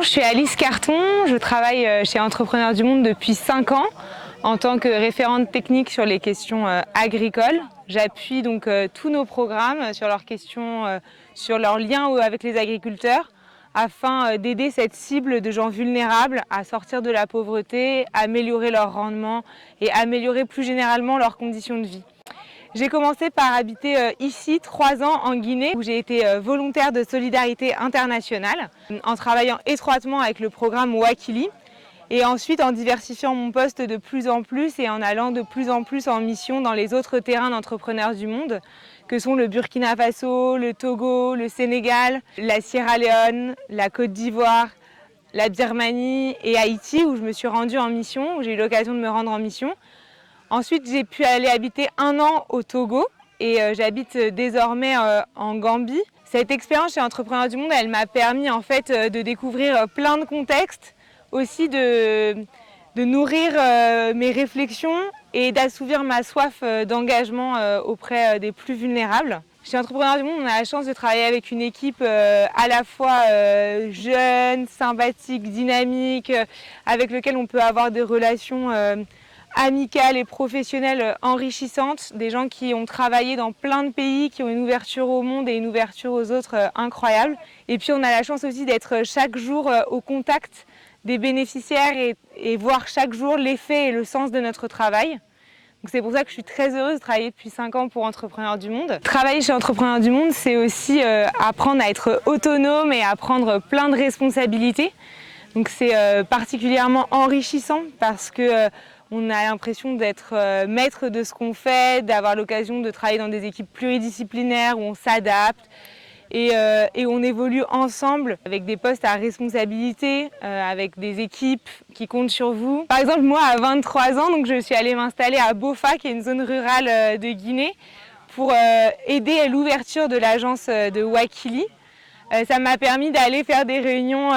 je suis Alice Carton, je travaille chez Entrepreneurs du Monde depuis 5 ans en tant que référente technique sur les questions agricoles. J'appuie donc tous nos programmes sur leurs questions, sur leurs liens avec les agriculteurs afin d'aider cette cible de gens vulnérables à sortir de la pauvreté, améliorer leur rendement et améliorer plus généralement leurs conditions de vie. J'ai commencé par habiter ici 3 ans en Guinée où j'ai été volontaire de solidarité internationale en travaillant étroitement avec le programme Wakili et ensuite en diversifiant mon poste de plus en plus et en allant de plus en plus en mission dans les autres terrains d'entrepreneurs du monde que sont le Burkina Faso, le Togo, le Sénégal, la Sierra Leone, la Côte d'Ivoire, la Birmanie et Haïti où je me suis rendue en mission, où j'ai eu l'occasion de me rendre en mission. Ensuite, j'ai pu aller habiter 1 an au Togo et j'habite désormais en Gambie. Cette expérience chez Entrepreneurs du Monde, elle m'a permis en fait de découvrir plein de contextes, aussi de nourrir mes réflexions et d'assouvir ma soif d'engagement auprès des plus vulnérables. Chez Entrepreneurs du Monde, on a la chance de travailler avec une équipe à la fois jeune, sympathique, dynamique, avec laquelle on peut avoir des relations amicales et professionnelles enrichissantes, des gens qui ont travaillé dans plein de pays, qui ont une ouverture au monde et une ouverture aux autres incroyable. Et puis on a la chance aussi d'être chaque jour au contact des bénéficiaires et voir chaque jour l'effet et le sens de notre travail. C'est pour ça que je suis très heureuse de travailler depuis 5 ans pour Entrepreneurs du Monde. Travailler chez Entrepreneurs du Monde, c'est aussi apprendre à être autonome et à prendre plein de responsabilités. Donc c'est particulièrement enrichissant parce que on a l'impression d'être maître de ce qu'on fait, d'avoir l'occasion de travailler dans des équipes pluridisciplinaires où on s'adapte et on évolue ensemble avec des postes à responsabilité, avec des équipes qui comptent sur vous. Par exemple, moi à 23 ans, donc, je suis allée m'installer à Bofa, qui est une zone rurale de Guinée, pour aider à l'ouverture de l'agence de Wakili. Ça m'a permis d'aller faire des réunions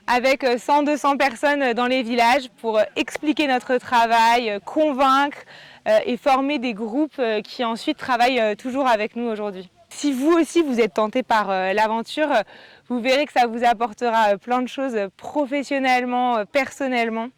avec 100-200 personnes dans les villages pour expliquer notre travail, convaincre et former des groupes qui ensuite travaillent toujours avec nous aujourd'hui. Si vous aussi vous êtes tenté par l'aventure, vous verrez que ça vous apportera plein de choses professionnellement, personnellement.